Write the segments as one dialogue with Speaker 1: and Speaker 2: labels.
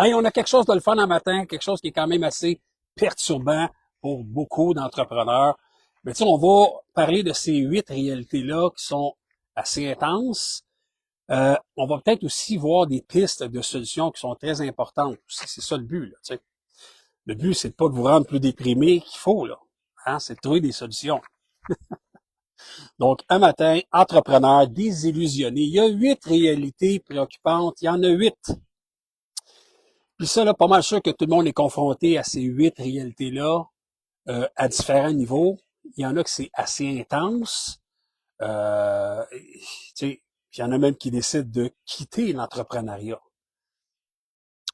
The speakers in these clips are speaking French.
Speaker 1: Hey, on a quelque chose de le fun un matin, quelque chose qui est quand même assez perturbant pour beaucoup d'entrepreneurs. Mais tu sais, on va parler de ces 8 réalités-là qui sont assez intenses. On va peut-être aussi voir des pistes de solutions qui sont très importantes. C'est ça le but, là, tu sais. Le but, c'est pas de vous rendre plus déprimé qu'il faut, là. Hein? C'est de trouver des solutions. Donc, un matin, entrepreneur désillusionné. Il y a 8 réalités préoccupantes. Il y en a 8. Puis ça, là, pas mal sûr que tout le monde est confronté à ces 8 réalités-là à différents niveaux. Il y en a que c'est assez intense. Tu sais, il y en a même qui décident de quitter l'entrepreneuriat.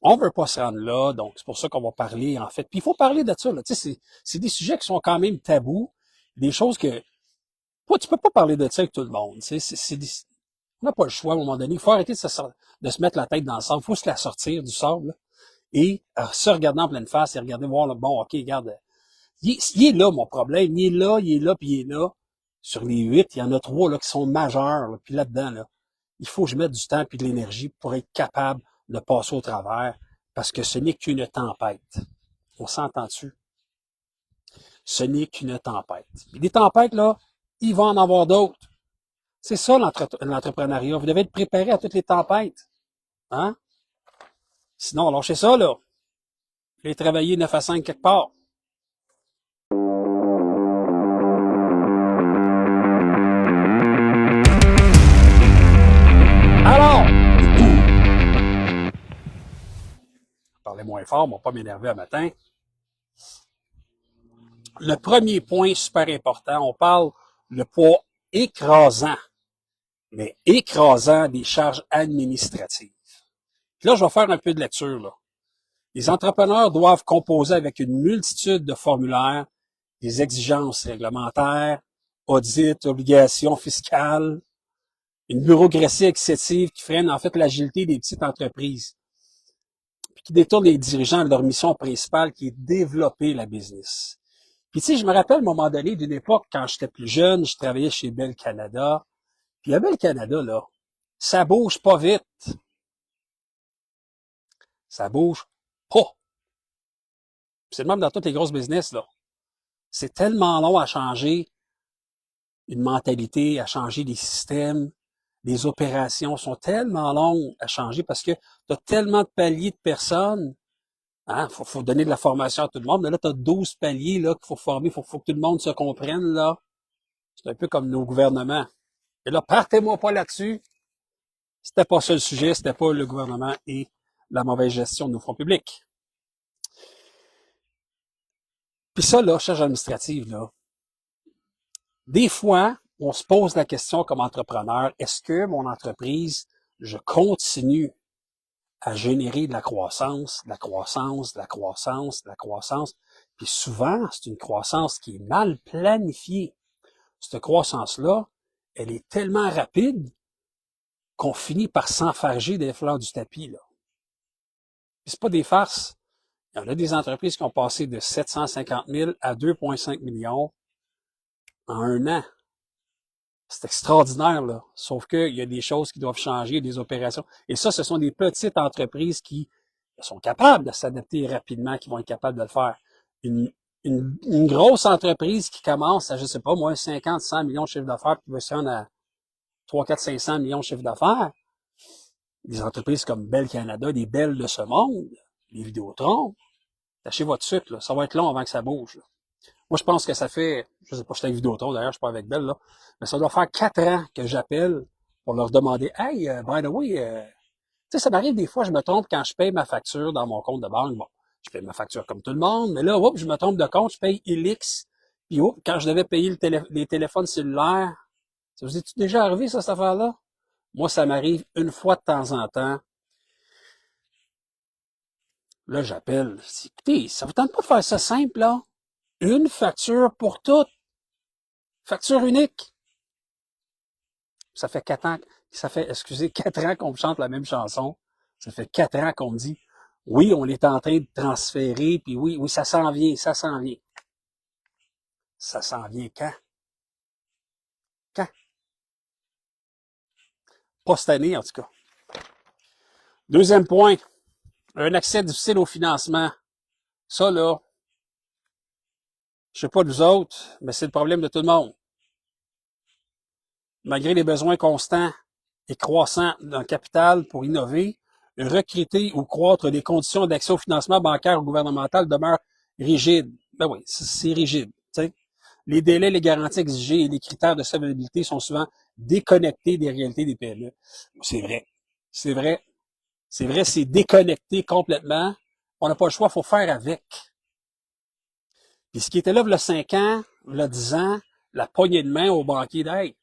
Speaker 1: On veut pas se rendre là, donc c'est pour ça qu'on va parler, en fait. Puis il faut parler de ça, là. Tu sais, c'est des sujets qui sont quand même tabous, des choses que tu peux pas parler de ça avec tout le monde. Tu sais, on n'a pas le choix à un moment donné. Il faut arrêter de se mettre la tête dans le sable. Il faut se la sortir du sable, là, et se regarder en pleine face et regarder voir, là, bon, ok, regarde, il est là mon problème, puis il est là. Sur les 8, il y en a 3 là, qui sont majeurs, là, puis là-dedans, là, il faut que je mette du temps et de l'énergie pour être capable de passer au travers, parce que ce n'est qu'une tempête. On s'entend dessus? Ce n'est qu'une tempête. Et des tempêtes, là, il va en avoir d'autres. C'est ça l'entrepreneuriat. Vous devez être préparé à toutes les tempêtes. Hein? Sinon, lâchez ça, là. Vous allez travailler 9 à 5 quelque part. Alors, je parlais moins fort, on va pas m'énerver un matin. Le premier point super important, on parle le poids écrasant, mais écrasant des charges administratives. Puis là, je vais faire un peu de lecture, là. Les entrepreneurs doivent composer avec une multitude de formulaires, des exigences réglementaires, audits, obligations fiscales, une bureaucratie excessive qui freine en fait l'agilité des petites entreprises, puis qui détourne les dirigeants de leur mission principale qui est développer la business. Puis tu sais, je me rappelle à un moment donné d'une époque, quand j'étais plus jeune, je travaillais chez Bell Canada. Puis à Bell Canada, là, ça bouge pas vite. Ça bouge pas. C'est le même dans toutes les grosses business, là. C'est tellement long à changer une mentalité, à changer des systèmes. Les opérations sont tellement longues à changer parce que tu as tellement de paliers de personnes. Hein, faut donner de la formation à tout le monde. Mais là, tu as 12 paliers là, qu'il faut former. Faut que tout le monde se comprenne. Là. C'est un peu comme nos gouvernements. Et là, partez-moi pas là-dessus. C'était pas ça le sujet, c'était pas le gouvernement et la mauvaise gestion de nos fonds publics. Puis ça, là, charge administrative, là. Des fois, on se pose la question comme entrepreneur, est-ce que mon entreprise, je continue à générer de la croissance, de la croissance, de la croissance, de la croissance. Puis souvent, c'est une croissance qui est mal planifiée. Cette croissance-là, elle est tellement rapide qu'on finit par s'enfarger des fleurs du tapis, là. Puis c'est pas des farces. Il y en a des entreprises qui ont passé de 750 000 à 2,5 millions en un an. C'est extraordinaire, là. Sauf qu'il y a des choses qui doivent changer, des opérations. Et ça, ce sont des petites entreprises qui sont capables de s'adapter rapidement, qui vont être capables de le faire. Une grosse entreprise qui commence à, je sais pas, moi, 50, 100 millions de chiffre d'affaires, puis va se rendre à 3, 4, 500 millions de chiffre d'affaires. Des entreprises comme Bell Canada, des Belles de ce monde, les Vidéotron, tâchez votre sucre, là. Ça va être long avant que ça bouge, là. Moi, je pense que ça fait, je sais pas, je suis avec Vidéotron, d'ailleurs, je suis pas avec Bell, là, mais ça doit faire 4 ans que j'appelle pour leur demander, hey, by the way, tu sais, ça m'arrive des fois, je me trompe quand je paye ma facture dans mon compte de banque. Bon, je paye ma facture comme tout le monde, mais là, oups, je me trompe de compte, je paye Elix. Puis, oups, quand je devais payer les téléphones cellulaires, ça vous est déjà arrivé, ça, cette affaire-là? Moi, ça m'arrive une fois de temps en temps. Là, j'appelle. Écoutez, ça vous tente pas de faire ça simple, là? Une facture pour toutes. Facture unique. Ça fait 4 ans, excusez, 4 ans qu'on me chante la même chanson. Ça fait 4 ans qu'on me dit, oui, on est en train de transférer, puis oui, oui, ça s'en vient, ça s'en vient. Ça s'en vient quand? Quand? Pas cette année, en tout cas. Deuxième point, Un accès difficile au financement. Ça, là, je sais pas de vous autres, mais c'est le problème de tout le monde. Malgré les besoins constants et croissants d'un capital pour innover, recruter ou croître les conditions d'accès au financement bancaire ou gouvernemental demeurent rigides. Ben oui, c'est rigide. T'sais. Les délais, les garanties exigées et les critères de solvabilité sont souvent déconnectés des réalités des PME. C'est vrai. C'est vrai. C'est vrai, c'est déconnecté complètement. On n'a pas le choix, il faut faire avec. Puis ce qui était là, il y a 5 ans, il y a 10 ans, la poignée de main au banquier d'Aide.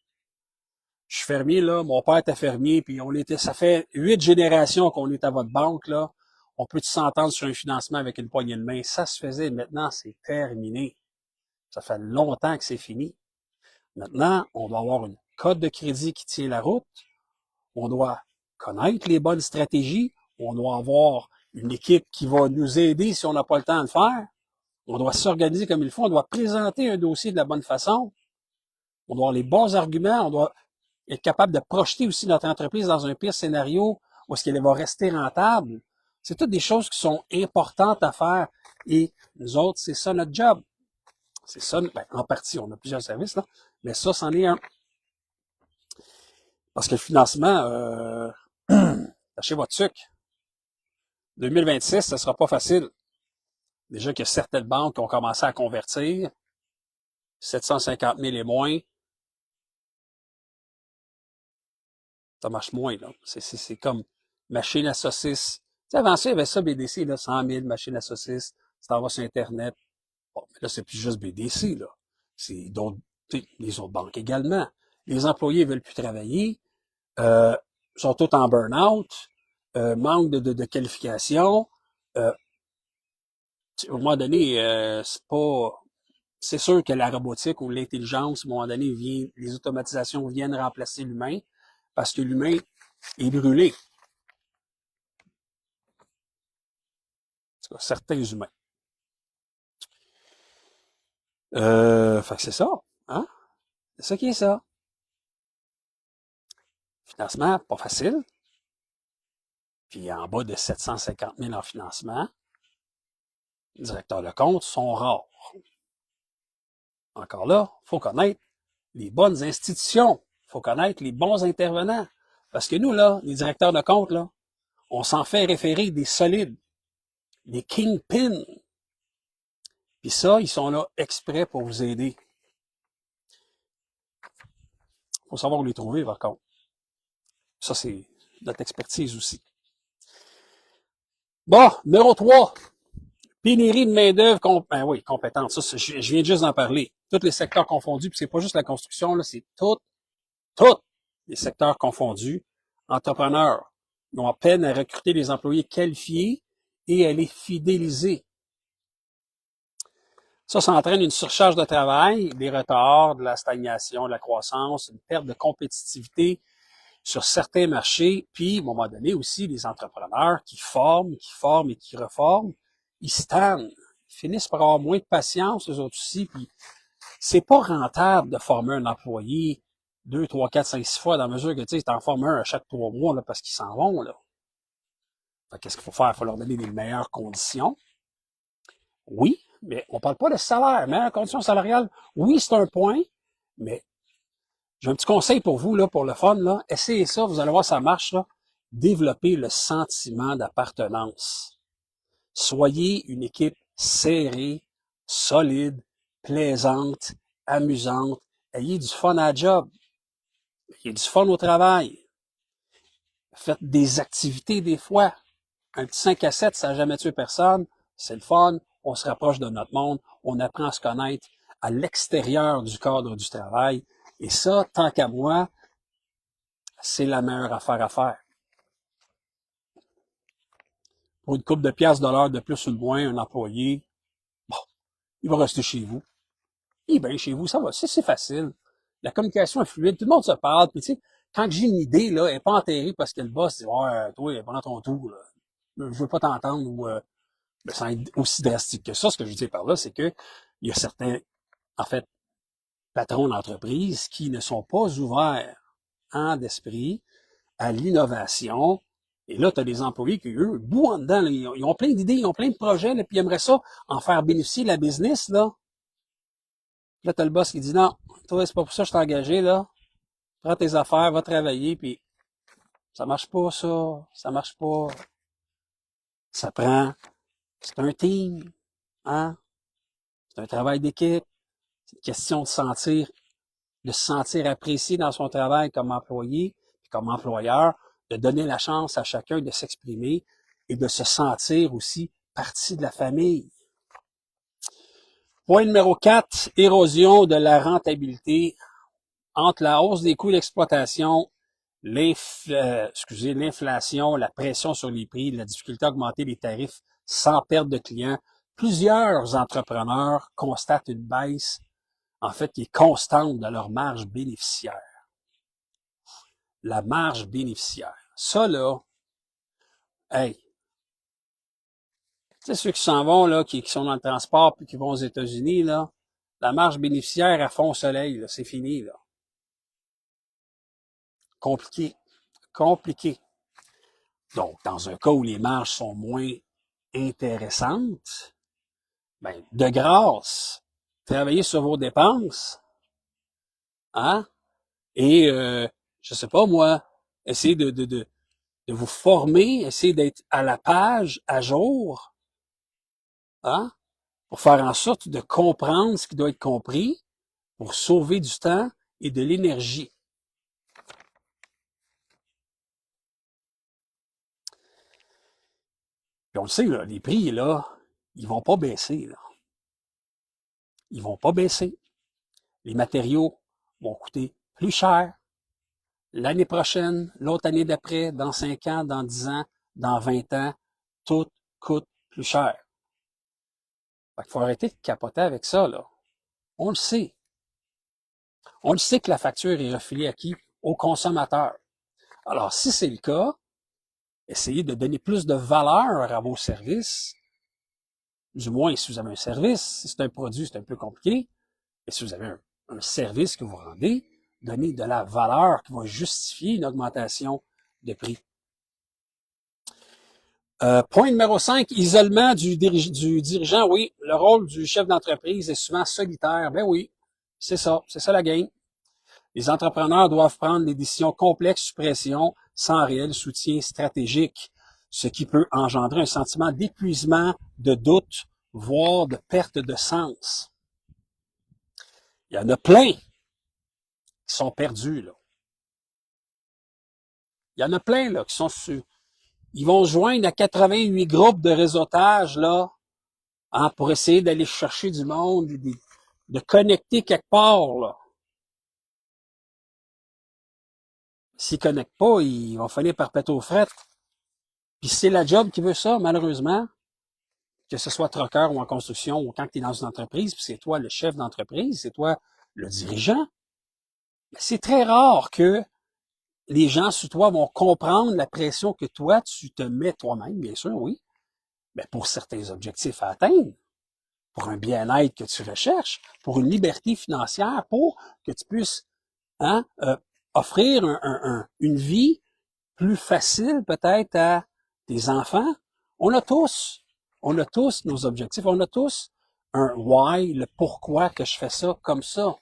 Speaker 1: Je suis fermier, là, mon père était fermier, puis on était, ça fait 8 générations qu'on est à votre banque, là. On peut s'entendre sur un financement avec une poignée de main. Ça se faisait, maintenant, c'est terminé. Ça fait longtemps que c'est fini. Maintenant, on doit avoir une cote de crédit qui tient la route. On doit connaître les bonnes stratégies. On doit avoir une équipe qui va nous aider si on n'a pas le temps de le faire. On doit s'organiser comme il faut. On doit présenter un dossier de la bonne façon. On doit avoir les bons arguments. On doit être capable de projeter aussi notre entreprise dans un pire scénario où est-ce qu'elle va rester rentable. C'est toutes des choses qui sont importantes à faire. Et nous autres, c'est ça notre job. C'est ça, ben, en partie, on a plusieurs services, là, mais ça, c'en est un. Parce que le financement, lâchez votre sucre. 2026, ce sera pas facile. Déjà qu'il y a certaines banques qui ont commencé à convertir, 750 000 et moins, ça marche moins, là. C'est comme machine à saucisse. Tu sais, avant ça, il y avait ça, BDC, là, 100 000 machines à saucisse. Tu t'en vas sur Internet. Bon, mais là, c'est plus juste BDC, là. C'est d'autres, les autres banques également. Les employés veulent plus travailler, euh, sont tous en burn-out, manque de qualification. Euh, au moment donné, c'est pas, c'est sûr que la robotique ou l'intelligence, à un moment donné, les automatisations viennent remplacer l'humain parce que l'humain est brûlé. En tout cas, certains humains. Fait que c'est ça. Hein? C'est ça qui est ça. Financement, pas facile. Puis en bas de 750 000 en financement, les directeurs de compte sont rares. Encore là, il faut connaître les bonnes institutions. Il faut connaître les bons intervenants. Parce que nous, là, les directeurs de compte, là, on s'en fait référer des solides, des kingpins. Puis ça, ils sont là exprès pour vous aider. Il faut savoir où les trouver, par contre. Ça, c'est notre expertise aussi. Bon, numéro 3. Pénurie de main-d'œuvre, ben oui, compétente. Ça, je viens juste d'en parler. Tous les secteurs confondus, puis c'est pas juste la construction, là, c'est tous les secteurs confondus. Entrepreneurs, ils ont peine à recruter des employés qualifiés et à les fidéliser. Ça entraîne une surcharge de travail, des retards, de la stagnation, de la croissance, une perte de compétitivité sur certains marchés, puis, à un moment donné aussi, les entrepreneurs qui forment et qui reforment, ils stagnent. Ils finissent par avoir moins de patience, eux autres aussi, puis c'est pas rentable de former un employé 2, 3, 4, 5, 6 fois, dans la mesure que, tu sais, t'en formes un à chaque 3 mois, là, parce qu'ils s'en vont, là. Fait qu'est-ce qu'il faut faire? Il faut leur donner les meilleures conditions. Oui, mais on parle pas de salaire. Meilleures conditions salariales, oui, c'est un point, mais j'ai un petit conseil pour vous, là, pour le fun, là. Essayez ça, vous allez voir, ça marche, là. Développez le sentiment d'appartenance. Soyez une équipe serrée, solide, plaisante, amusante. Ayez du fun à la job. Ayez du fun au travail. Faites des activités des fois. Un petit 5 à 7, ça n'a jamais tué personne. C'est le fun. On se rapproche de notre monde. On apprend à se connaître à l'extérieur du cadre du travail. Et ça, tant qu'à moi, c'est la meilleure affaire à faire. Pour une couple de piastres de l'heure de plus ou de moins, un employé, bon, il va rester chez vous. Il est bien chez vous, ça va, c'est facile. La communication est fluide, tout le monde se parle. Puis tu sais, quand j'ai une idée, là, elle n'est pas enterrée parce que le boss dit ouais, toi, prends ton tour, là. Je veux pas t'entendre ou sans être aussi drastique que ça. Ce que je veux dire par là, c'est que il y a certains, en fait, patrons d'entreprise qui ne sont pas ouverts en d'esprit à l'innovation Et là, tu as des employés qui, eux, bouent en dedans. Là, ils ont plein d'idées, ils ont plein de projets, là, puis ils aimeraient ça en faire bénéficier la business. Là, tu as le boss qui dit, non, toi, c'est pas pour ça que je t'ai engagé. Là. Prends tes affaires, va travailler, puis ça marche pas, ça marche pas. Ça prend, c'est un team, hein? C'est un travail d'équipe. C'est une question de se sentir apprécié dans son travail comme employé, puis comme employeur, de donner la chance à chacun de s'exprimer et de se sentir aussi partie de la famille. Point numéro 4, érosion de la rentabilité. Entre la hausse des coûts d'exploitation, l'inflation, la pression sur les prix, la difficulté à augmenter les tarifs sans perte de clients, plusieurs entrepreneurs constatent une baisse, en fait, qui est constante de leur marge bénéficiaire. La marge bénéficiaire. Ça, là, hey, tu sais, ceux qui s'en vont, là, qui sont dans le transport puis qui vont aux États-Unis, là, la marge bénéficiaire à fond soleil, là, c'est fini, là. Compliqué. Compliqué. Donc, dans un cas où les marges sont moins intéressantes, ben, de grâce, travaillez sur vos dépenses, hein, et, je sais pas, moi, essayez de vous former, essayez d'être à la page, à jour, hein, pour faire en sorte de comprendre ce qui doit être compris, pour sauver du temps et de l'énergie. Puis on le sait, là, les prix, là, ils vont pas baisser, là. Ils vont pas baisser. Les matériaux vont coûter plus cher l'année prochaine, l'autre année d'après, dans 5 ans, dans 10 ans, dans 20 ans. Tout coûte plus cher. Fait qu'il faut arrêter de capoter avec ça, là. On le sait. On le sait que la facture est refilée à qui? Aux consommateurs. Alors, si c'est le cas, essayez de donner plus de valeur à vos services. Du moins, si vous avez un service, si c'est un produit, c'est un peu compliqué. Et si vous avez un service que vous rendez, donnez de la valeur qui va justifier une augmentation de prix. Point numéro 5, isolement du dirigeant. Oui, le rôle du chef d'entreprise est souvent solitaire. Ben oui, c'est ça la game. Les entrepreneurs doivent prendre des décisions complexes sous pression, sans réel soutien stratégique, ce qui peut engendrer un sentiment d'épuisement, de doute, voire de perte de sens. Il y en a plein qui sont perdus, là. Il y en a plein, là, qui sont sur... Ils vont se joindre à 88 groupes de réseautage, là, hein, pour essayer d'aller chercher du monde, de connecter quelque part, là. S'ils connectent pas, ils vont finir par péter aux frettes. Puis c'est la job qui veut ça, malheureusement, que ce soit troqueur ou en construction ou quand tu es dans une entreprise, puis c'est toi le chef d'entreprise, c'est toi le dirigeant. Mais c'est très rare que les gens sous toi vont comprendre la pression que toi, tu te mets toi-même, bien sûr, oui, mais pour certains objectifs à atteindre, pour un bien-être que tu recherches, pour une liberté financière, pour que tu puisses hein, offrir une vie plus facile peut-être à tes enfants. On a tous, on a tous nos objectifs, on a tous un why, le pourquoi que je fais ça comme ça.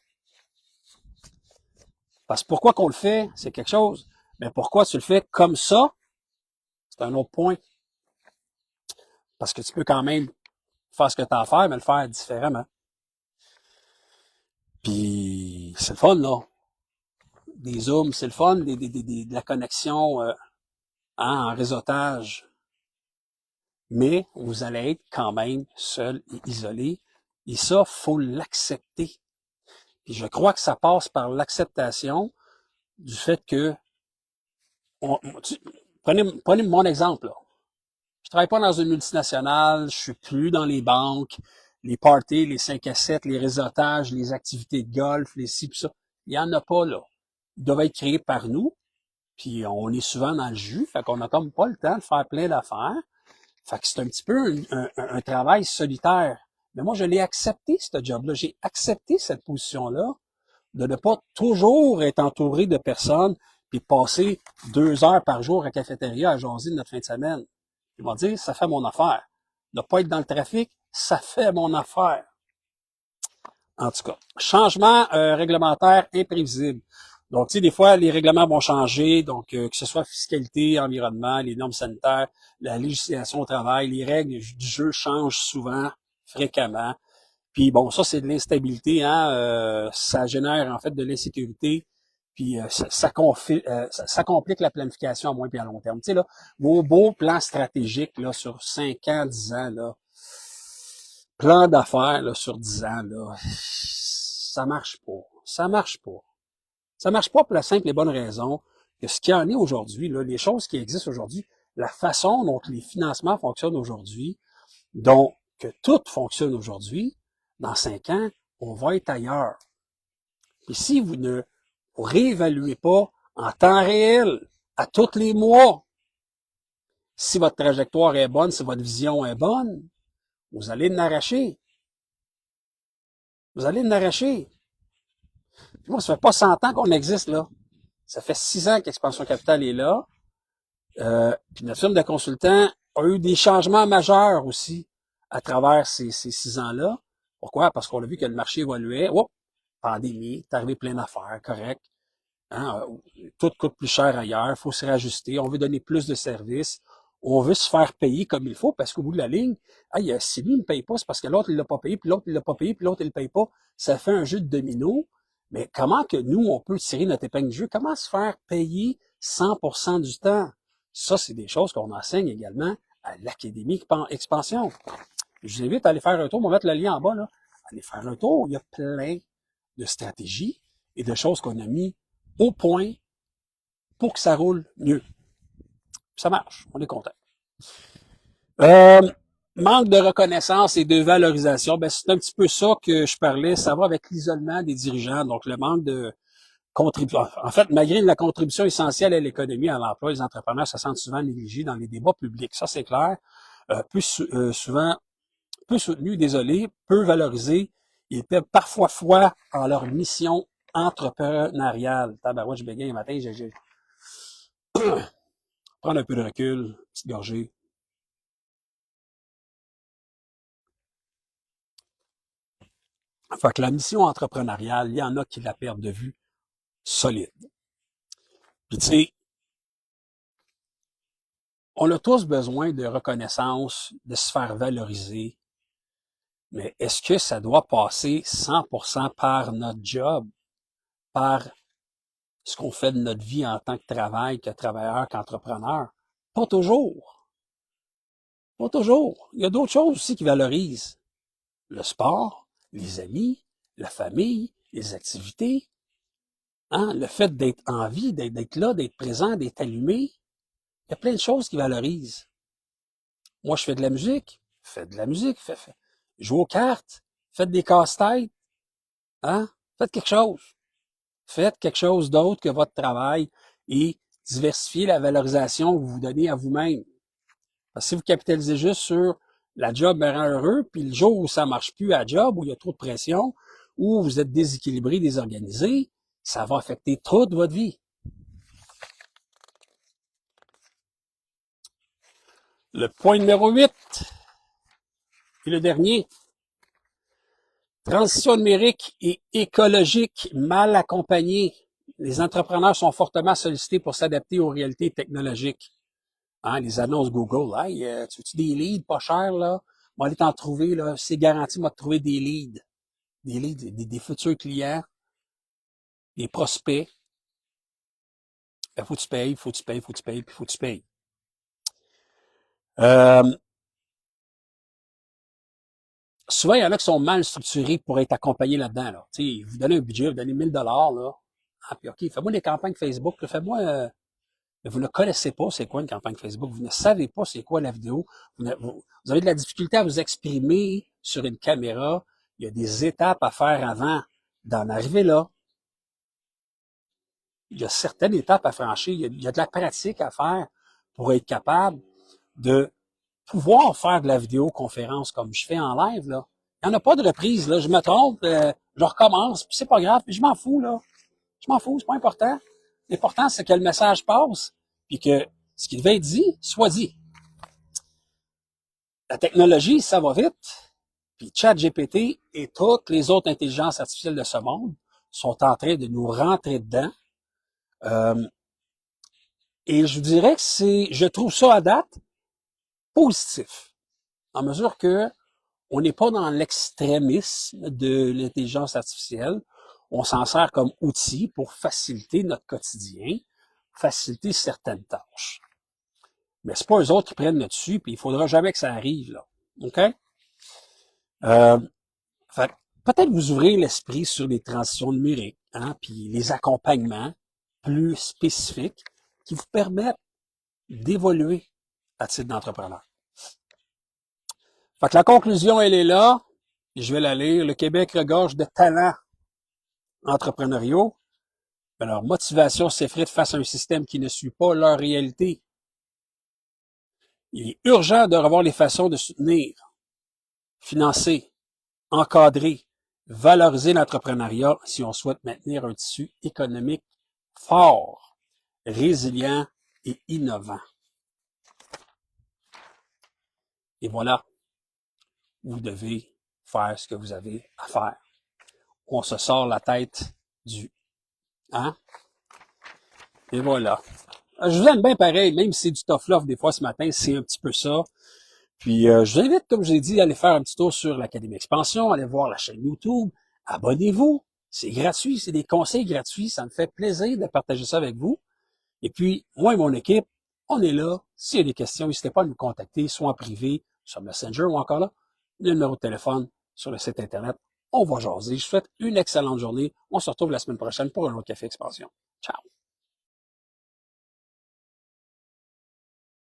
Speaker 1: Parce que pourquoi qu'on le fait, c'est quelque chose, mais pourquoi tu le fais comme ça, c'est un autre point. Parce que tu peux quand même faire ce que tu as à faire, mais le faire différemment. Puis c'est le fun, là. Des zooms, c'est le fun, de la connexion en réseautage. Mais vous allez être quand même seul et isolé. Et ça, faut l'accepter. Et je crois que ça passe par l'acceptation du fait que prenez mon exemple, là. Je travaille pas dans une multinationale, je suis plus dans les banques, les parties, les 5 à 7, les réseautages, les activités de golf, les ci, pis ça. Il y en a pas, là. Ils doivent être créés par nous, puis on est souvent dans le jus, fait qu'on n'a comme pas le temps de faire plein d'affaires. Fait que c'est un petit peu un travail solitaire. Mais moi, je l'ai accepté, ce job-là. J'ai accepté cette position-là, de ne pas toujours être entouré de personnes, puis passer 2 heures par jour à la cafétéria à jaser de notre fin de semaine. Ils vont dire, ça fait mon affaire. Ne pas être dans le trafic, ça fait mon affaire. En tout cas, changement réglementaire imprévisible. Donc, tu sais, des fois, les règlements vont changer, donc que ce soit fiscalité, environnement, les normes sanitaires, la législation au travail, les règles du jeu changent souvent, fréquemment. Puis bon, ça, c'est de l'instabilité, hein, ça génère en fait de l'insécurité, puis ça complique la planification à moyen et à long terme. Tu sais, là, vos beaux plans stratégiques là, sur 5 ans, 10 ans, là, plan d'affaires là, sur 10 ans, là, ça marche pas. Ça marche pas. Ça marche pas pour la simple et bonne raison que ce qu'il y en est aujourd'hui, là, les choses qui existent aujourd'hui, la façon dont les financements fonctionnent aujourd'hui, dont que tout fonctionne aujourd'hui, dans 5 ans, on va être ailleurs. Et si vous ne réévaluez pas en temps réel, à tous les mois, si votre trajectoire est bonne, si votre vision est bonne, vous allez l'arracher. Vous allez l'arracher. Moi, ça fait pas 100 ans qu'on existe, là. Ça fait 6 ans qu'Expansion Capital est là. Puis notre firme de consultants a eu des changements majeurs aussi à travers ces 6 ans-là. Pourquoi? Parce qu'on a vu que le marché évoluait. Oups, pandémie, t'es arrivé plein d'affaires, correct. Hein? Tout coûte plus cher ailleurs, il faut se réajuster, on veut donner plus de services, on veut se faire payer comme il faut, parce qu'au bout de la ligne, si lui ne me paye pas, c'est parce que l'autre il l'a pas payé, puis l'autre il l'a pas payé, puis l'autre il le paye pas. Ça fait un jeu de domino. Mais comment que nous, on peut tirer notre épingle du jeu? Comment se faire payer 100% du temps? Ça, c'est des choses qu'on enseigne également à l'Académie Expansion. Je vous invite à aller faire un tour, on va mettre le lien en bas, là. Allez faire un tour, il y a plein de stratégies et de choses qu'on a mis au point pour que ça roule mieux. Ça marche, on est content. Manque de reconnaissance et de valorisation, ben c'est un petit peu ça que je parlais, ça va avec l'isolement des dirigeants, donc le manque de contribution. En fait, malgré la contribution essentielle à l'économie, à l'emploi, les entrepreneurs se sentent souvent négligés dans les débats publics, ça c'est clair, souvent peu soutenus, désolé, peu valorisés, ils étaient parfois froids en leur mission entrepreneuriale. Tabarouette, je bégaye un matin, j'ai prendre un peu de recul, petite gorgée. Fait que la mission entrepreneuriale, il y en a qui la perdent de vue solide. Puis tu sais, on a tous besoin de reconnaissance, de se faire valoriser, mais est-ce que ça doit passer 100% par notre job, par ce qu'on fait de notre vie en tant que travail, que travailleur, qu'entrepreneur? Pas toujours. Pas toujours. Il y a d'autres choses aussi qui valorisent. Le sport, les amis, la famille, les activités, hein, le fait d'être en vie, d'être là, d'être présent, d'être allumé. Il y a plein de choses qui valorisent. Moi, je fais de la musique. Faites de la musique. Jouez aux cartes. Faites des casse-têtes. Hein? Faites quelque chose. Faites quelque chose d'autre que votre travail et diversifiez la valorisation que vous vous donnez à vous-même. Parce que si vous capitalisez juste sur la job me rend heureux, puis le jour où ça marche plus à job, où il y a trop de pression, où vous êtes déséquilibré, désorganisé, ça va affecter toute votre vie. Le point numéro 8 et le dernier. Transition numérique et écologique mal accompagnée. Les entrepreneurs sont fortement sollicités pour s'adapter aux réalités technologiques. Hein, les annonces Google, hey, tu veux-tu des leads pas chers, là? On va aller t'en trouver, là. C'est garanti, moi, de trouver des leads. Des leads, des futurs clients, des prospects. Ben, faut que tu payes, faut que tu payes, faut que tu payes, puis faut que tu payes. Souvent, il y en a qui sont mal structurés pour être accompagnés là-dedans, là. Tu sais, vous donnez un budget, vous donnez 1000 $, là. Ah, puis OK, fais-moi des campagnes Facebook, fais-moi, mais vous ne connaissez pas c'est quoi une campagne Facebook, vous ne savez pas c'est quoi la vidéo, vous avez de la difficulté à vous exprimer sur une caméra, il y a des étapes à faire avant d'en arriver là. Il y a certaines étapes à franchir, il y a de la pratique à faire pour être capable de pouvoir faire de la vidéoconférence comme je fais en live, là. Il n'y en a pas de reprise, là. Je me trompe, je recommence, puis c'est pas grave, puis je m'en fous, là. Je m'en fous, c'est pas important. L'important, c'est que le message passe, puis que ce qui devait être dit, soit dit. La technologie, ça va vite, puis ChatGPT et toutes les autres intelligences artificielles de ce monde sont en train de nous rentrer dedans. Et je vous dirais que je trouve ça à date positif, en mesure que on n'est pas dans l'extrémisme de l'intelligence artificielle. On s'en sert comme outil pour faciliter notre quotidien, faciliter certaines tâches. Mais c'est pas eux autres qui prennent le dessus, puis il faudra jamais que ça arrive, là. OK? Peut-être vous ouvrez l'esprit sur les transitions numériques, hein, puis les accompagnements plus spécifiques qui vous permettent d'évoluer à titre d'entrepreneur. Fait que la conclusion, elle est là. Je vais la lire. Le Québec regorge de talents entrepreneuriaux. Mais leur motivation s'effrite face à un système qui ne suit pas leur réalité. Il est urgent de revoir les façons de soutenir, financer, encadrer, valoriser l'entrepreneuriat si on souhaite maintenir un tissu économique fort, résilient et innovant. Et voilà, vous devez faire ce que vous avez à faire. On se sort la tête du... Hein? Et voilà. Je vous aime bien pareil, même si c'est du tough love des fois ce matin, c'est un petit peu ça. Puis je vous invite, comme je l'ai dit, à aller faire un petit tour sur l'Académie Expansion, allez voir la chaîne YouTube, abonnez-vous, c'est gratuit, c'est des conseils gratuits, ça me fait plaisir de partager ça avec vous. Et puis, moi et mon équipe, on est là. S'il y a des questions, n'hésitez pas à nous contacter, soit en privé, sur Messenger ou encore là, le numéro de téléphone sur le site Internet. On va jaser. Je vous souhaite une excellente journée. On se retrouve la semaine prochaine pour un autre Café Expansion. Ciao!